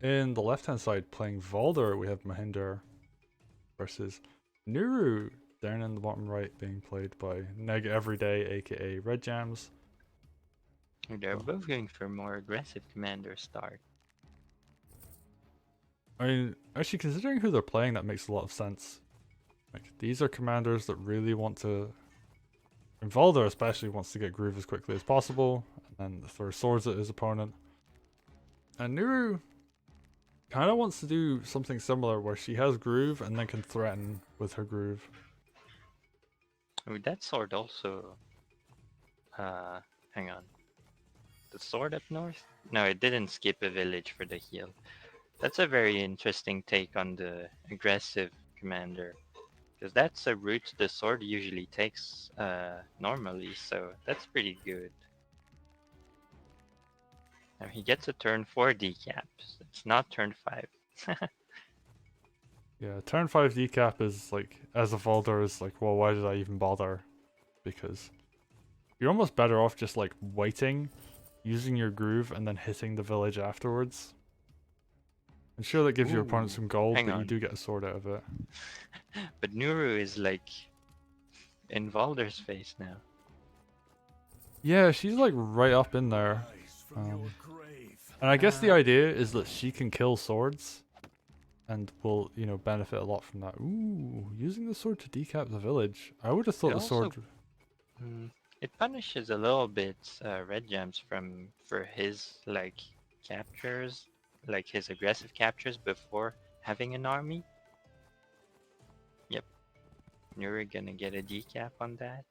In the left-hand side, playing Valder, we have M0h1nder versus Nuru. Down in the bottom right, being played by Neg Everyday, aka RedJams. They're So, both going for more aggressive commander start. I mean, actually, considering who they're playing, that makes a lot of sense. Like, these are commanders that really want to. And Valder especially wants to get Groove as quickly as possible, and then throw swords at his opponent. And Nuru kind of wants to do something similar where she has Groove and then can threaten with her Groove. With that sword also, hang on. The sword up north? No, it didn't skip a village for the heal. That's a very interesting take on the aggressive commander. Because that's a route the sword usually takes normally, so that's pretty good. Now he gets a turn 4 decaps. It's not turn 5. Yeah, turn 5 decap is like, as a Valder, is like, well, why did I even bother? Because you're almost better off just like waiting, using your Groove, and then hitting the village afterwards. And sure, that gives your opponent Ooh, some gold, hang but you on. do get a sword out of it. But Nuru is like in Valder's face now. Yeah, she's like right up in there. And I guess the Uh, idea is that she can kill swords and will, benefit a lot from that. Ooh, using the sword to decap the village. I would have it thought the also sword. it punishes a little bit RedJams from for his like captures, like his aggressive captures before having an army. Yep, you're gonna get a decap on that,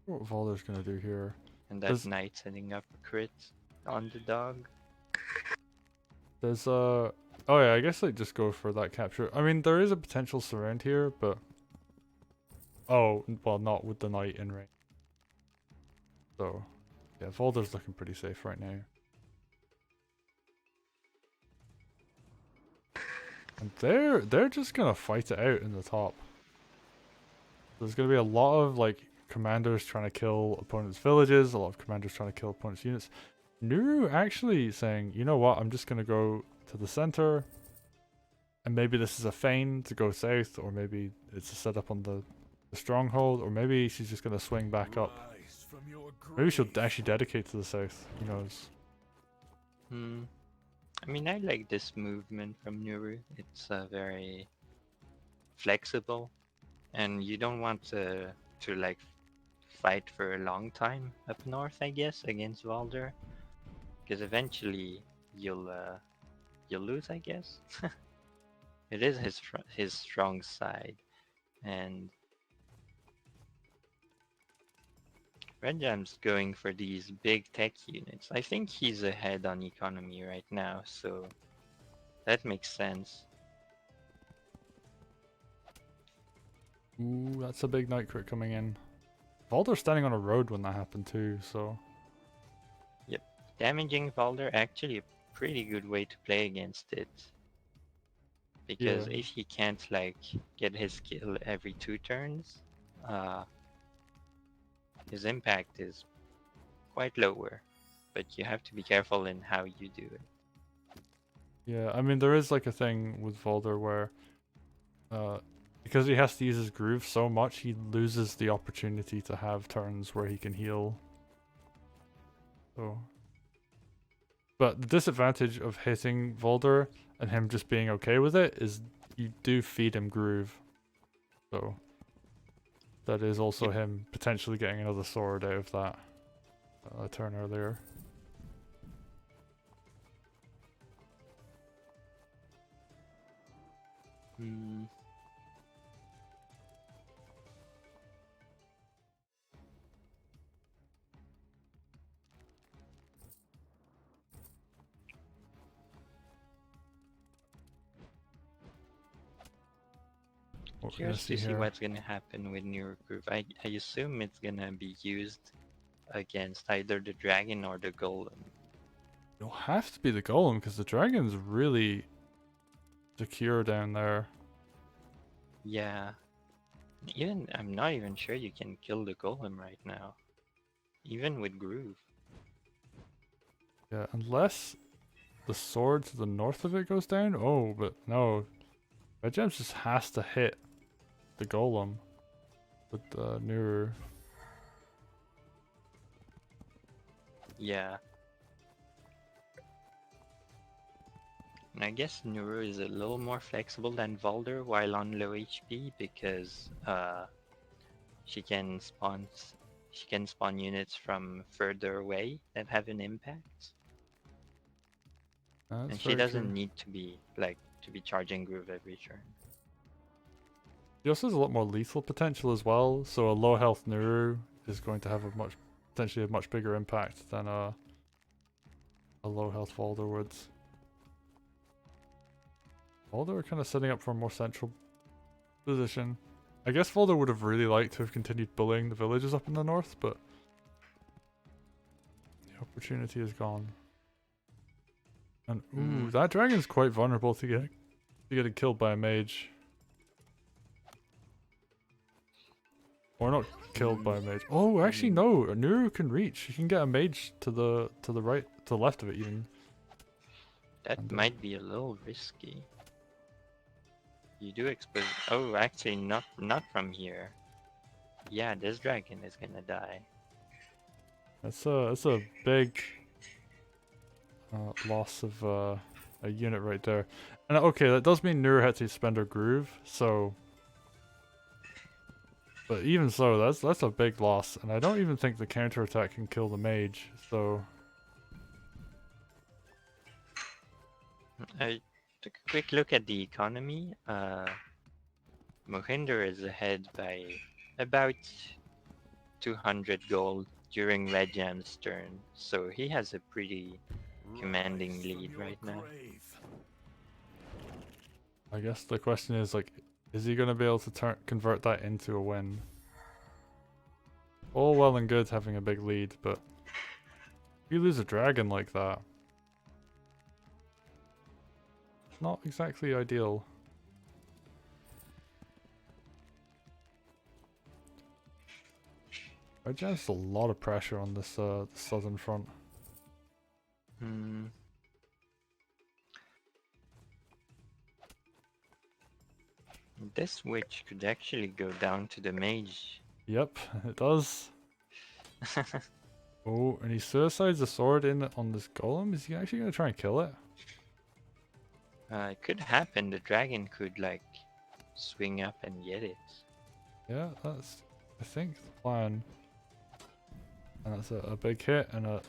What Valder's gonna do here? and that There's, knight setting up a crit on the dog. there's oh yeah, I guess like just go for that capture. I mean, there is a potential surround here, but oh well, not with the knight in range. So yeah, Valder's looking pretty safe right now. And they're just gonna fight it out in the top. There's gonna be a lot of like commanders trying to kill opponents' villages, a lot of commanders trying to kill opponents' units. Nuru actually saying, you know what, I'm just gonna go to the center, and maybe this is a feign to go south, or maybe it's a setup on the stronghold, or maybe she's just gonna swing back up. Maybe she'll actually dedicate to the south. Who knows? Hmm. I mean, I like this movement from Nuru. It's very flexible, and you don't want to like fight for a long time up north, I guess, against Valder, because eventually you'll lose, I guess. It is his strong side, and RedJam's going for these big tech units. I think he's ahead on economy right now, so that makes sense. Ooh, that's a big night crit coming in. Valder's standing on a road when that happened too, so Yep, damaging Valder actually a pretty good way to play against it. yeah. Because if he can't like get his kill every 2 turns, uh, his impact is quite lower. But you have to be careful in how you do it. Yeah, I mean there is like a thing with Valder where uh because he has to use his groove so much, he loses the opportunity to have turns where he can heal. So but the disadvantage of hitting Valder and him just being okay with it is you do feed him groove. So that is also Yep. him potentially getting another sword out of that turn earlier. Hmm. What we're gonna Curious to see see here. what's gonna happen with Neurogroove. I assume it's gonna be used against either the dragon or the golem. It'll have to be the golem because the dragon's really secure down there. Yeah. Even I'm not even sure you can kill the golem right now. Even with groove. Yeah, unless the sword to the north of it goes down? Oh, but no. RedJams just has to hit the golem with the Nuru. Yeah. And I guess Nuru is a little more flexible than Valder while on low HP because she can spawn units from further away that have an impact. That's And she very doesn't true. need to be charging groove every turn. He also has a lot more lethal potential as well, so a low health Nuru is going to have potentially a much bigger impact than a low health Valder would. Valder are kind of setting up for a more central position. I guess Valder would have really liked to have continued bullying the villages up in the north, but the opportunity is gone. And ooh, that dragon's quite vulnerable to getting killed by a mage. Or not killed by a mage. Oh, actually no, a Nuru can reach. You can get a mage to the right, to the left of it even. That might be a little risky. You do expose. Oh, actually, not from here. Yeah, this dragon is gonna die. That's a big loss of a unit right there. And okay, that does mean Nuru had to spend her groove, so. But even so, that's a big loss, and I don't even think the counterattack can kill the mage. So. I took a quick look at the economy. M0h1nder is ahead by about 200 gold during RedJams' turn, so he has a pretty commanding lead right now. I guess the question is like, is he gonna be able to convert that into a win? All well and good having a big lead, but if you lose a dragon like that, it's not exactly ideal. RedJams a lot of pressure on this the southern front. This witch could actually go down to the mage. Yep, it does. Oh, and he suicides the sword in on this golem? Is he actually going to try and kill it? It could happen. The dragon could like swing up and get it. Yeah, that's I think the plan. And that's a big hit and a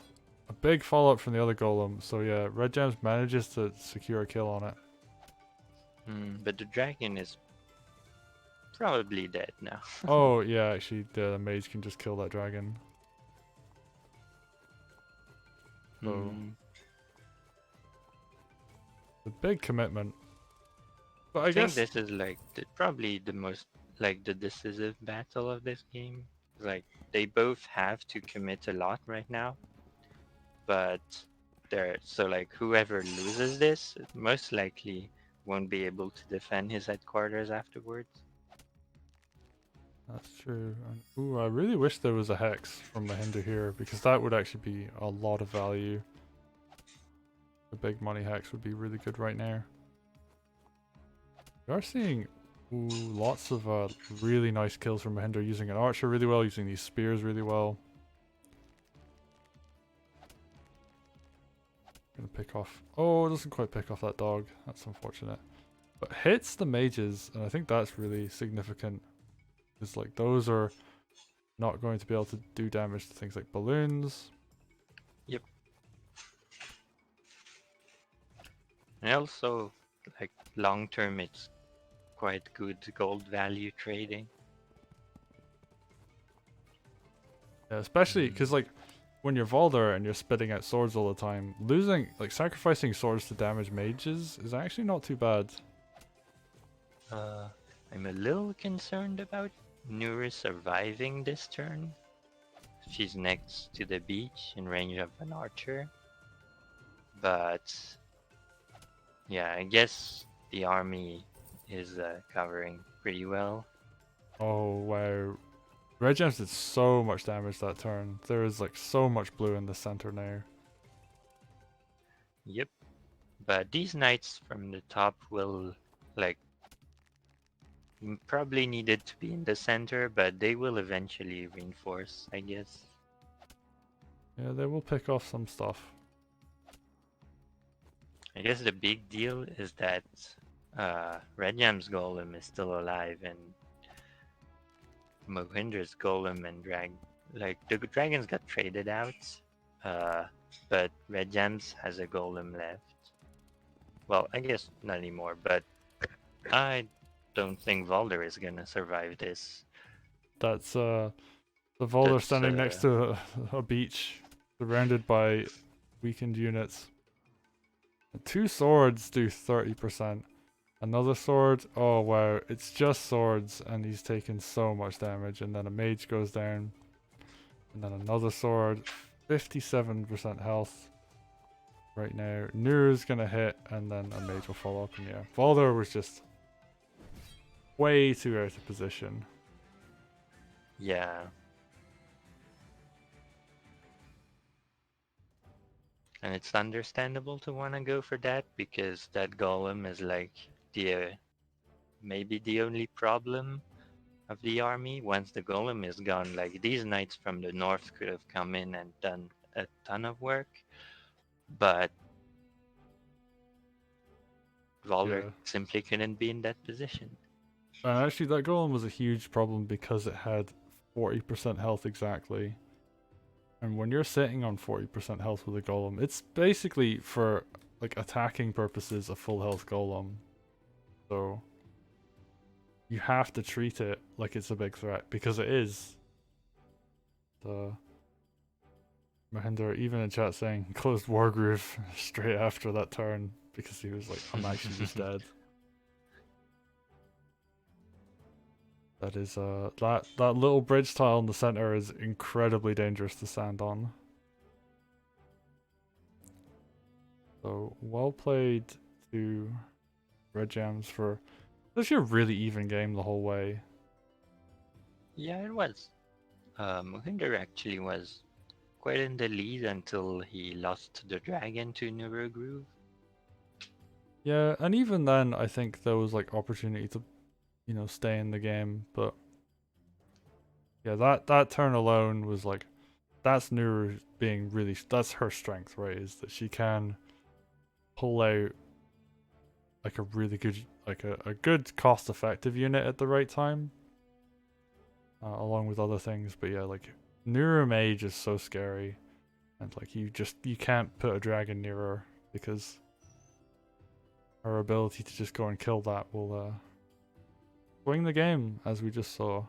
big follow-up from the other golem. So yeah, RedJams manages to secure a kill on it. But the dragon is probably dead now. Oh yeah, actually the mage can just kill that dragon. So the big commitment. But I guess think this is like probably the most like the decisive battle of this game. Like they both have to commit a lot right now, but so like whoever loses this most likely won't be able to defend his headquarters afterwards. that's true. And, ooh, I really wish there was a hex from M0h1nder here because that would actually be a lot of value. The big money hex would be really good right now. We are seeing lots of really nice kills from M0h1nder using an archer really well, using these spears really well. Gonna pick off. Oh, it doesn't quite pick off that dog. That's unfortunate. But hits the mages, and I think that's really significant. Because like those are not going to be able to do damage to things like balloons. Yep. And also, like long term, it's quite good gold value trading. Yeah, especially because like when you're Valder and you're spitting out swords all the time, sacrificing swords to damage mages is actually not too bad. I'm a little concerned about Nuru surviving this turn. She's next to the beach in range of an archer. But yeah, I guess the army is covering pretty well. Oh wow. RedJams did so much damage that turn. There is like so much blue in the center now. Yep. But these knights from the top will like probably needed to be in the center, but they will eventually reinforce, I guess. Yeah, they will pick off some stuff. I guess the big deal is that RedJams Golem is still alive, and M0h1nder's Golem and like the dragons got traded out, uh, but RedJams has a Golem left. Well, I guess not anymore, but I don't think Valder is gonna survive this. That's the Valder That's standing next to a beach, surrounded by weakened units. 2 swords do 30%. Another sword, oh wow, it's just swords and he's taken so much damage. And then a mage goes down. And then another sword, 57% health right now. Nuru's gonna hit and then a mage will follow up. And yeah, Valder was just way too out of position. yeah. And it's understandable to want to go for that because that golem is like the maybe the only problem of the army. Once the golem is gone, like these knights from the north could have come in and done a ton of work, but Valder Yeah. simply couldn't be in that position. And actually that golem was a huge problem because it had 40% health exactly. And when you're sitting on 40% health with a golem, it's basically for like attacking purposes a full health golem. So you have to treat it like it's a big threat because it is. The M0h1nder even in chat saying closed Wargroove straight after that turn because he was like, I'm actually just dead. That is that little bridge tile in the center is incredibly dangerous to stand on. So well played to RedJams for actually a really even game the whole way. Yeah, it was. M0h1nder actually was quite in the lead until he lost the dragon to Nuru. Yeah, and even then I think there was like opportunity to, stay in the game, but yeah, that turn alone was like that's Nuru being really that's her strength, right? Is that she can pull out like a really good a good cost effective unit at the right time. Along with other things, but yeah, like Nuru Mage is so scary, and like you can't put a dragon near her because her ability to just go and kill that will swing the game, as we just saw.